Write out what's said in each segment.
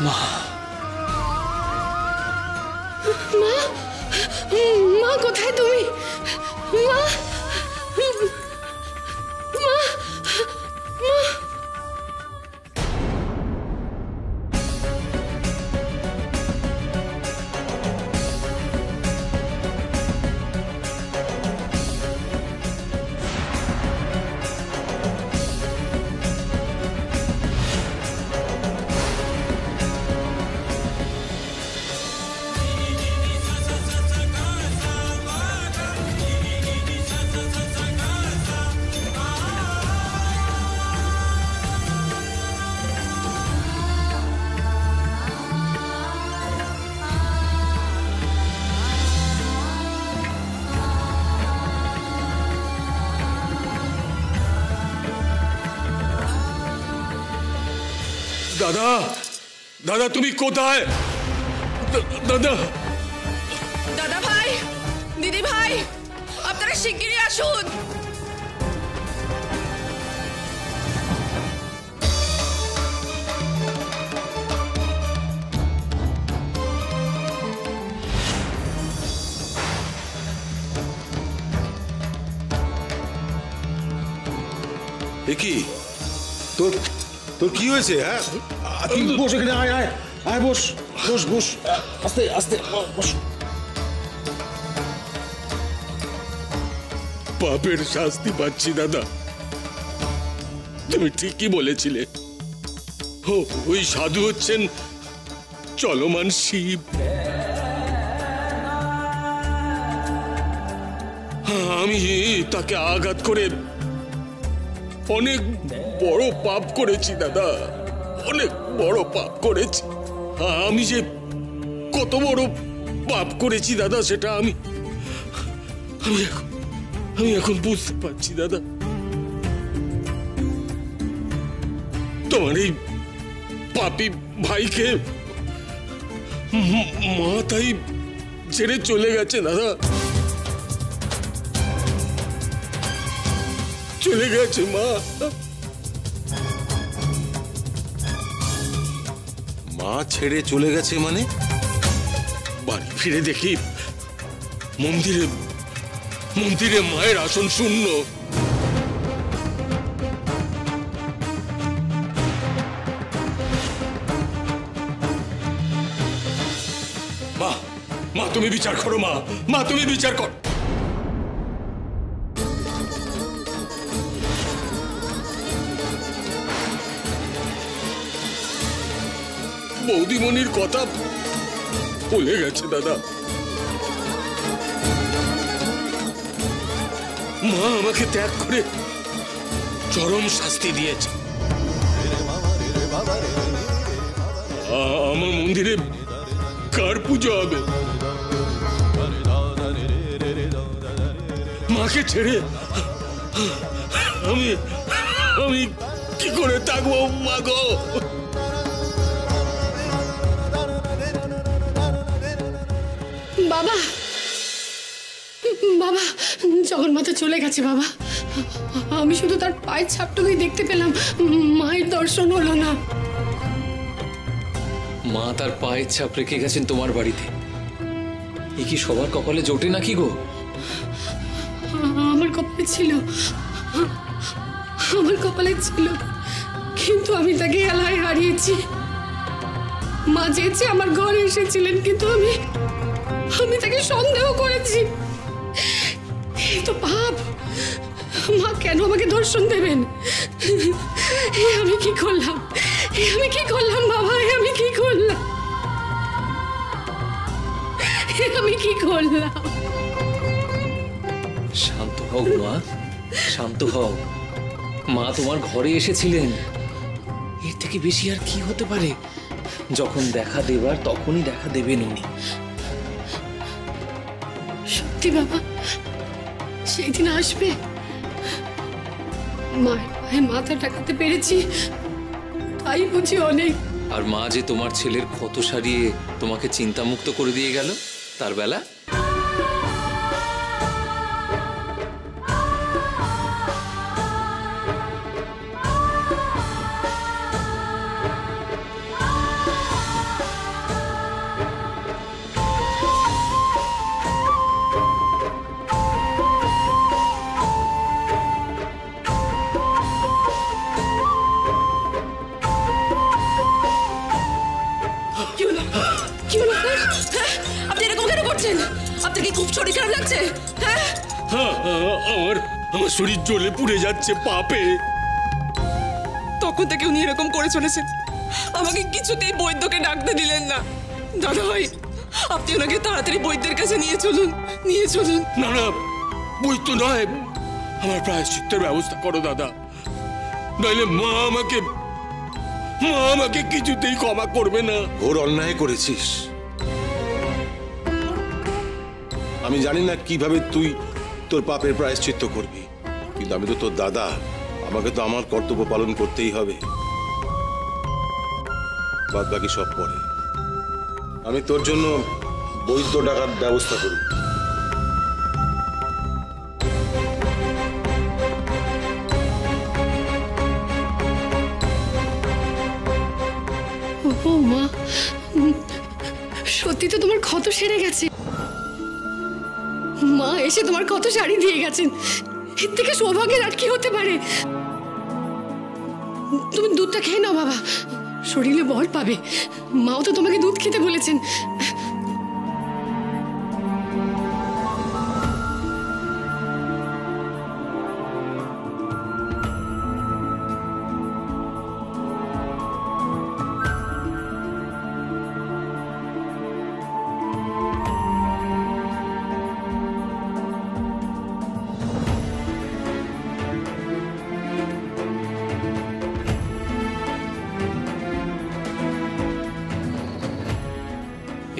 মা মা, মা কোথায় তুমি? মা, মা, মা। দাদা, দাদা তুমি কোথায়? দাদা, দাদা ভাই, দিদি ভাই, আপনারা শিগগিরই আসুন। কি তোর তোর কি হয়েছে? হ্যাঁ, তুই বস এখানে, আয় আয় আয়, বস বস বস, আস্তে আস্তে বস। পাপের শাস্তি পাচ্ছি দাদা। তুমি ঠিকই বলেছিলে, ওই সাধু হচ্ছেন চলমান শিব। আমি তাকে আঘাত করে অনেক বড় পাপ করেছি দাদা, অনেক বড় পাপ করেছি। আমি যে কত বড় পাপ করেছি দাদা, সেটা আমি এখন বুঝতে পারছি দাদা। তোমার এই পাপী ভাইকে মা তাই ছেড়ে চলে গেছে দাদা, চলে গেছে মা। মা ছেড়ে চলে গেছে মানে? বাড়ি ফিরে দেখি মন্দিরে মন্দিরে মায়ের আসন শূন্য। মা, মা তুমি বিচার করো, মা, মা তুমি বিচার করো। বৌদিমণির কথা ভুলে গেছে দাদা। মা আমাকে ত্যাগ করে চরম শাস্তি দিয়েছে। আমার মন্দিরে কার পুজো হবে? মাকে ছেড়ে আমি আমি কি করে থাকবো মা গো? বাবা, বাবা, জগন্মাতা চলে গেছে বাবা। আমি শুধু তার পায়ের ছাপটুকুই দেখতে পেলাম, মায়ের দর্শন হলো না। মা তার পায়ের ছাপ রেখে গেছেন তোমার বাড়িতে, এ কি সবার কপালে জোটে নাকি গো? আমার কপালে ছিল, আমার কপালে ছিল, কিন্তু আমি তাকে এলায় হারিয়েছি। মা চেয়েছে আমার ঘরে এসেছিলেন, কিন্তু আমি তাকে সন্দেহ করেছি। এই তো পাপ। মা কেন আমাকে দর্শন দেবেন? আমি কি করলাম? আমি কি করলাম বাবা? আমি কি করলাম? আমি কি করলাম? শান্ত হও মা, শান্ত হও। মা তোমার ঘরে এসেছিলেন, এর থেকে বেশি আর কি হতে পারে? যখন দেখা দেবার তখনই দেখা দেবেন উনি। সত্যি বাবা, সেই দিন আসবে? মায়ের পায়ে মাথা ঠেকাতে পেরেছি, তাই বুঝি অনেক। আর মা যে তোমার ছেলের ক্ষত সারিয়ে তোমাকে চিন্তামুক্ত করে দিয়ে গেল, তার বেলা কি হলো কি হলো হ্যাঁ? আপনি এরকম কেন করছেন? আপনার কি খুব শরীর খারাপ লাগছে? হ্যাঁ আমার আমার শরীর জ্বলে পুড়ে যাচ্ছে পাপে। তখন থেকে উনি এরকম করে চলেছেন। আমাকে কিছুতেই বৈদ্যকে ডাকতে দিলেন না। দাদা ভাই, আপনি ওনাকে তাড়াতাড়ি বৈদ্যের কাছে নিয়ে চলুন, নিয়ে চলুন। না না, বই তো নয়, আমার প্রায়শ্চিত্তের ব্যবস্থা করো দাদা, নইলে মা আমাকে কিছুতেই ক্ষমা করবে না। ঘোর অন্যায় করেছিস। আমি জানি না কিভাবে তুই তোর পাপের প্রায়শ্চিত্ত করবি, কিন্তু আমি তো তোর দাদা, আমাকে তো আমার কর্তব্য পালন করতেই হবে। বাদ বাকি সব পরে। আমি তোর জন্য বৈদ্য ডাকার ব্যবস্থা করি। ও মা, সত্যি তো তোমার ক্ষত সেরে গেছে। মা এসে তোমার ক্ষত শাড়ি দিয়ে গেছেন। এর থেকে সৌভাগ্যের আর কি হতে পারে? তুমি দুধটা খেয়ে নাও বাবা, শরীরে বল পাবে। মাও তো তোমাকে দুধ খেতে বলেছেন।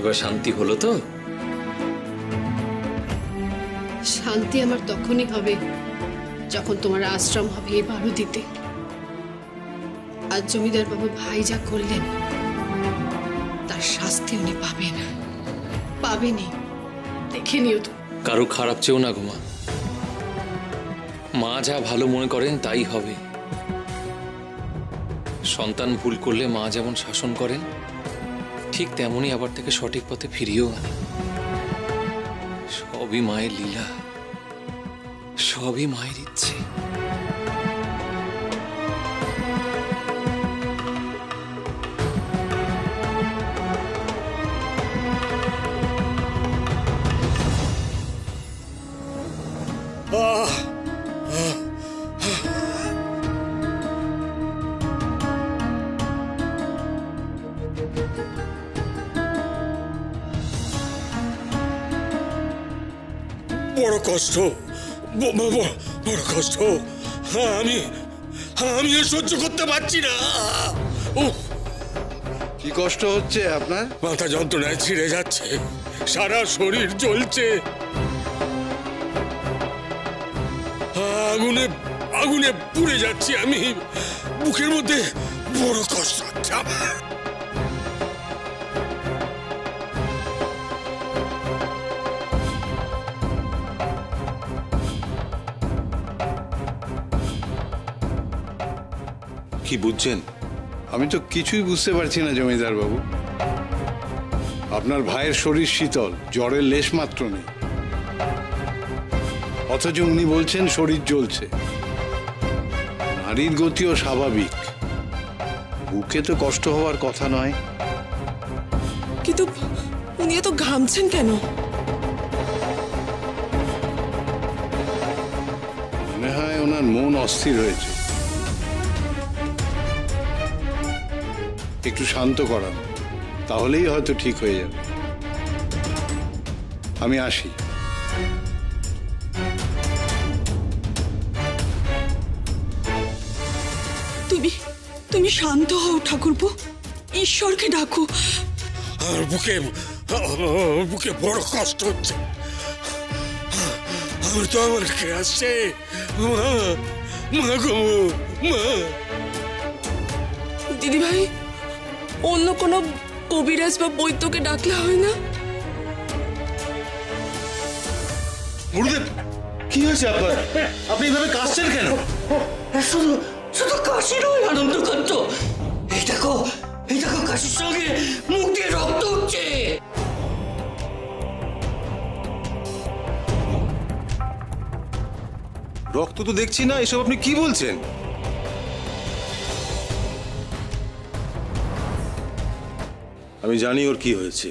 এবার শান্তি হলো তো? শান্তি আমার তখনই হবে যখন তোমার আশ্রম হবে এই বারুদিতে। আর জমিদার বাবু ভাই যা করলেন তার শাস্তি উনি পাবেন, পাবেনই। দেখে নিও তো। কারো খারাপ চেও না গো মা। মা যা ভালো মনে করেন তাই হবে। সন্তান ভুল করলে মা যেমন শাসন করেন, ঠিক তেমনই আবার থেকে সঠিক পথে ফিরিয়েও আনে। সবই মায়ের লীলা, সবই মায়ের ইচ্ছে। বড় কষ্ট, বড় কষ্ট। আমি আর সহ্য করতে পারছি না। কি কষ্ট হচ্ছে আপনার? মাথা যন্ত্রণায় ছিঁড়ে যাচ্ছে, সারা শরীর জ্বলছে, আগুনে আগুনে পুড়ে যাচ্ছি আমি। বুকের মধ্যে বড় কষ্ট হচ্ছে আমার। কি বুঝছেন? আমি তো কিছুই বুঝতে পারছি না জমিদার বাবু। আপনার ভাইয়ের শরীর শীতল, জ্বরের লেশ মাত্র নেই, অথচ উনি বলছেন শরীর জ্বলছে। নারীর গতিও স্বাভাবিক, বুকে তো কষ্ট হওয়ার কথা নয়। কিন্তু উনি এত ঘামছেন কেন? মনে হয় ওনার মন অস্থির হয়েছে, একটু শান্ত করান, তাহলেই হয়তো ঠিক হয়ে যাবে। আমি আসি। তুমি শান্ত হও ঠাকুরপো, ঈশ্বরকে ডাকো। আর বুকে বড় কষ্ট হচ্ছে। আমার তো আমার কে আসছে, মা গো মা। দিদি ভাই, অন্য কোনো কবিরাজ বা বৈদ্যকে ডাকলে হয় না? গুরুদেব, কি হয়েছে আপনার? আপনি এভাবে কাঁদছেন কেন? শুধু শুধু কাশি নয়, আনন্দ কান্ত। এই দেখো কাশির সঙ্গে মুখ দিয়ে রক্ত উঠছে। রক্ত তো দেখছি না, এসব আপনি কি বলছেন? আমি জানি ওর কি হয়েছে।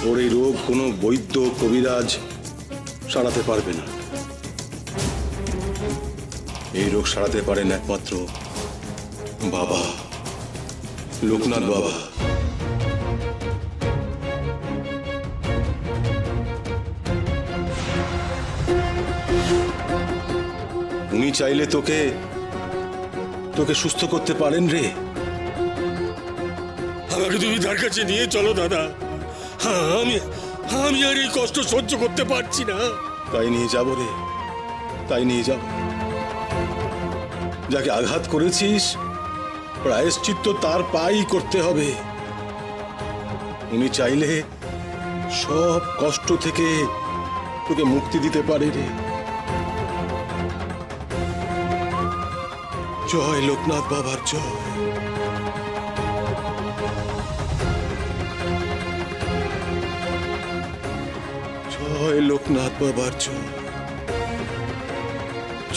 ওর এই রোগ কোনো বৈদ্য কবিরাজ সারাতে পারবে না। এই রোগ সারাতে পারেন একমাত্র বাবা, লোকনাথ বাবা। উনি চাইলে তোকে তোকে সুস্থ করতে পারেন রে। আমাকে তুমি তার কাছে নিয়ে চলো দাদা। আমি আর এই কষ্ট সহ্য করতে পারছি না। তাই নিয়ে যাব রে, তাই নিয়ে যাব। যাকে আঘাত করেছিস প্রায়শ্চিত্ত তার পাই করতে হবে। উনি চাইলে সব কষ্ট থেকে তোকে মুক্তি দিতে পারে রে। জয় লোকনাথ বাবার জয়। জয় লোকনাথ বাবার জয়।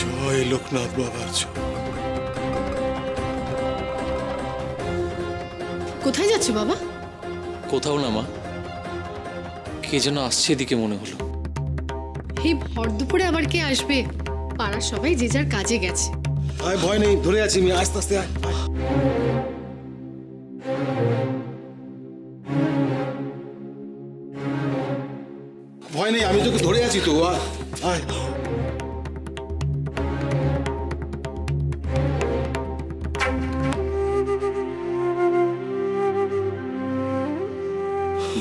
জয় লোকনাথ বাবার জয়। কোথায় যাচ্ছে বাবা? কোথাও না মা, কে যেন আসছে এদিকে মনে হলো। এই ভর দুপুরে আবার কে আসবে? পাড়ার সবাই যে যার কাজে গেছে। আয়, ভয় নেই, ধরে আছি আমি, আস্তে আস্তে আয়। ভয় নেই, আমি তোকে ধরে আছি তো। আয়।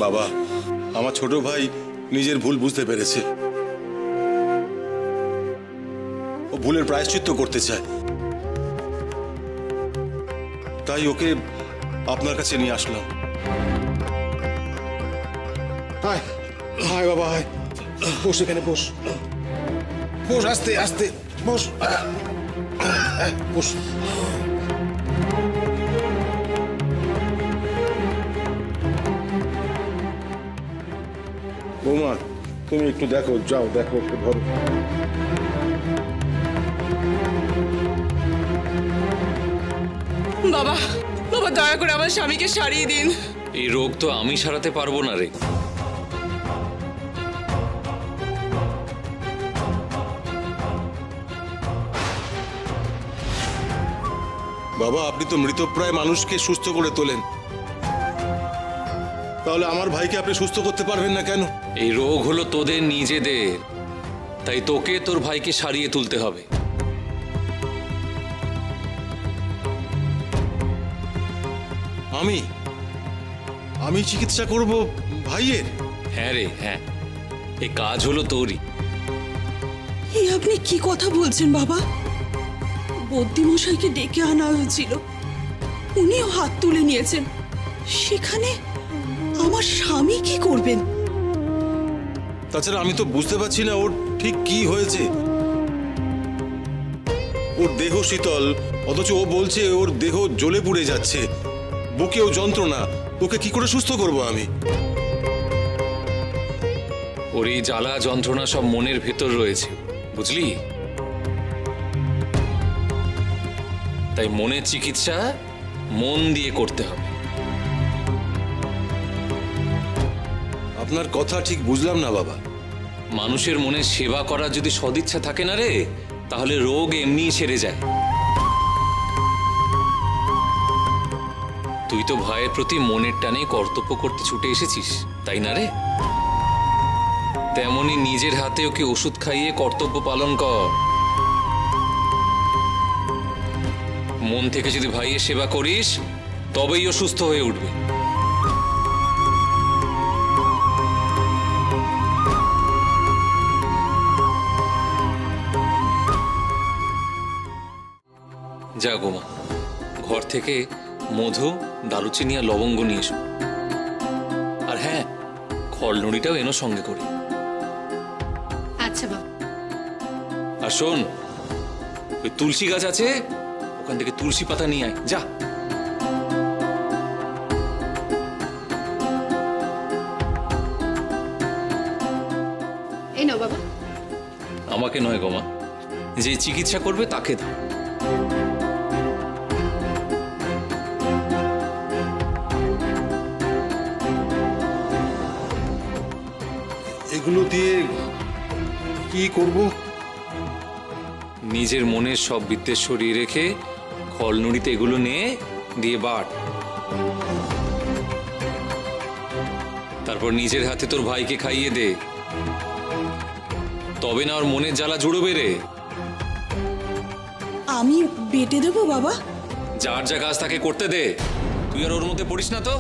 বাবা, আমার ছোট ভাই নিজের ভুল বুঝতে পেরেছে। ও ভুলের প্রায়শ্চিত্ত করতে চায়, তাই ওকে আপনার কাছে নিয়ে আসলাম। আয় আয় বাবা, আয়, বস এখানে, বস বস, আস্তে আস্তে বস, বস। বৌমা, তুমি একটু দেখো, যাও দেখো, একটু ধরো। বাবা, বাবা দয়া করে আমার স্বামীকে সারিয়ে দিন। এই রোগ তো আমি সারাতে পারবো না রে। বাবা, আপনি তো মৃতপ্রায় মানুষকে সুস্থ করে তোলেন, তাহলে আমার ভাইকে আপনি সুস্থ করতে পারবেন না কেন? এই রোগ হলো তোদের নিজেদের, তাই তোকে তোর ভাইকে সারিয়ে তুলতে হবে। আমি চিকিৎসা করব ভাইয়ের? হ্যাঁ রে, হ্যাঁ, এই কাজ হলো তোরই। এই আপনি কি কথা বলছেন বাবা? বদ্যিমশাইকে ডেকে আনা হয়েছিল, উনিও হাত তুলে নিয়েছেন, সেখানে আমার স্বামী কি করবেন? তাছাড়া আমি তো বুঝতে পারছি না ওর ঠিক কি হয়েছে। ওর দেহ শীতল, অথচ ও বলছে ওর দেহ জ্বলে পুড়ে যাচ্ছে, বুকেও যন্ত্রণা। ওকে কি করে সুস্থ করব আমি? ওর এই জ্বালা যন্ত্রণা সব মনের ভেতর রয়েছে, বুঝলি? তাই মনের চিকিৎসা মন দিয়ে করতে হবে। আপনার কথা ঠিক বুঝলাম না বাবা। মানুষের মনে সেবা করার যদি সদিচ্ছা থাকে না রে, তাহলে রোগ এমনিই সেরে যায়। তুই তো ভাইয়ের প্রতি মনের টানে কর্তব্য করতে ছুটে এসেছিস, তাই না রে? তেমনি নিজের হাতে ওকে ওষুধ খাইয়ে কর্তব্য পালন কর। মন থেকে যদি ভাইয়ের সেবা করিস, তবেই ও সুস্থ হয়ে উঠবে। যা গোমা, ঘর থেকে মধু, দারুচিনি আর লবঙ্গ নিয়ে এসো। আর হ্যাঁ, খলনুড়িটাও এনো সঙ্গে করে। আচ্ছা বাবা। আর শোন, ওই তুলসী গাছ আছে, ওখান থেকে তুলসী পাতা নিয়ে আয়, যা। এই নাও বাবা। আমাকে নয় গোমা, যে চিকিৎসা করবে তাকে দাও। এগুলো দিয়ে কি করব? নিজের মনের সব বিদ্বেষ সরিয়ে রেখে খলনুড়িতে এগুলো নিয়ে দিয়ে বাট। তারপর নিজের হাতে তোর ভাইকে খাইয়ে দে, তবে না ওর মনের জ্বালা জুড়বে রে। আমি বেটে দেবো বাবা? যার যা কাজ তাকে করতে দে, তুই আর ওর মধ্যে পড়িস না তো।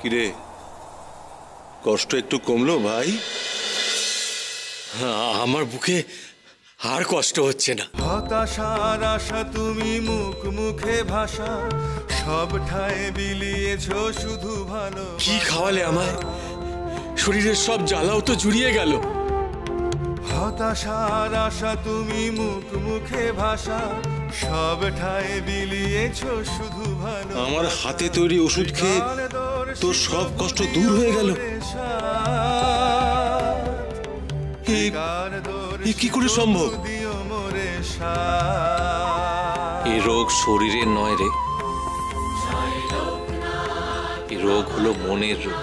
কিরে, কষ্ট একটু কমলো ভাই? আমার বুকে আর কষ্ট হচ্ছে না। হতাশার আশা তুমি মুখ মুখে ভাষা, সব ঠায় বিলিয়েছ শুধু ভালো। কি খাওয়ালে আমায়? শরীরের সব জ্বালাও তো জুড়িয়ে গেল। হতাশার আশা তুমি মুখ মুখে ভাষা, সব ঠায় বিলিয়েছ শুধু ভালো। আমার হাতে তৈরি ওষুধ খেয়ে তোর সব কষ্ট দূর হয়ে গেল। এ কি করে সম্ভব? এই রোগ শরীরের নয় রে, এই রোগ হলো মনের রোগ।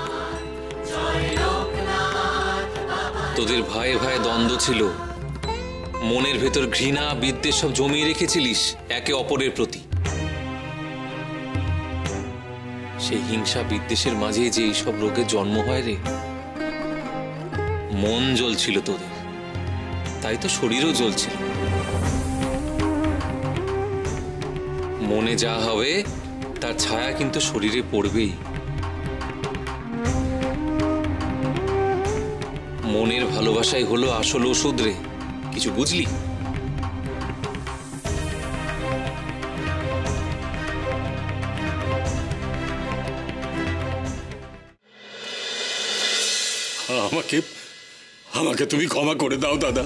তোদের ভাইয়ে ভাইয়ে দ্বন্দ্ব ছিল, মনের ভেতর ঘৃণা বিদ্বেষ সব জমিয়ে রেখেছিলিস একে অপরের প্রতি। সেই হিংসা বিদ্বেষের মাঝে যে এইসব রোগের জন্ম হয় রে। মন জ্বলছিল তোদের, তাই তো শরীরও জ্বলছিল। মনে যা হবে তার ছায়া কিন্তু শরীরে পড়বেই। মনের ভালোবাসাই হলো আসল ওষুধ রে, কিছু বুঝলি? আমাকে আমাকে তুমি ক্ষমা করে দাও দাদা।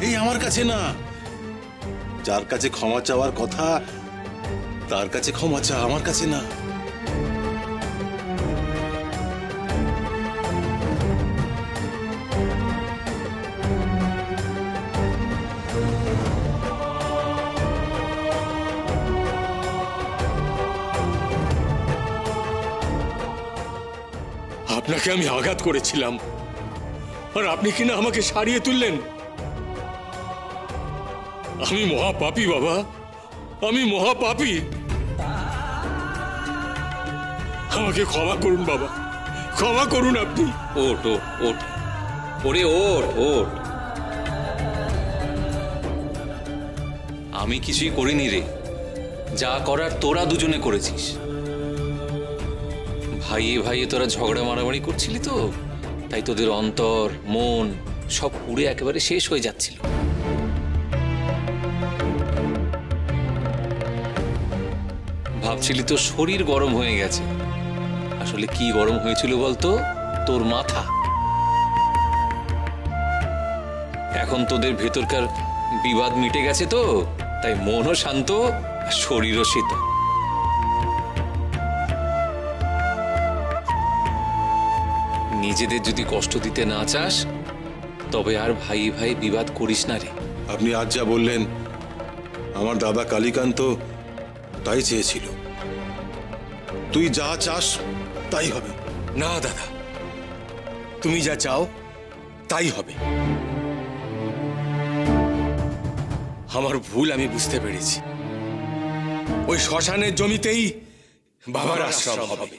এই আমার কাছে না, যার কাছে ক্ষমা চাওয়ার কথা তার কাছে ক্ষমা চা, আমার কাছে না। আপনাকে আমি আঘাত করেছিলাম আর আপনি কিনা আমাকে সারিয়ে তুললেন। আমি মহাপাপী বাবা, আমি মহাপাপী। আমাকে ক্ষমা করুন বাবা, ক্ষমা করুন আপনি। ওঠ ওঠ ওঠ, ওরে ওঠ ওঠ। আমি কিছুই করিনি রে, যা করার তোরা দুজনে করেছিস। ভাইয়ে ভাইয়ে তোরা ঝগড়া মারামারি করছিলি তো, তাই তোদের অন্তর মন সব পুড়ে একেবারে শেষ হয়ে যাচ্ছিল। ভাবছিলি তো শরীর গরম হয়ে গেছে, আসলে কি গরম হয়েছিল বলতো? তোর মাথা। এখন তোদের ভেতরকার বিবাদ মিটে গেছে তো, তাই মনও শান্ত আর শরীরও শীতল। নিজেদের যদি কষ্ট দিতে না চাস তবে আর ভাই ভাই বিবাদ করিস না রে। আপনি আজ যা বললেন, আমার দাদা কালীকান্ত তাই চেয়েছিল। তুই যা চাস তাই হবে। না দাদা, তুমি যা চাও তাই হবে। আমার ভুল আমি বুঝতে পেরেছি। ওই শ্মশানের জমিতেই বাবার আশ্রম হবে।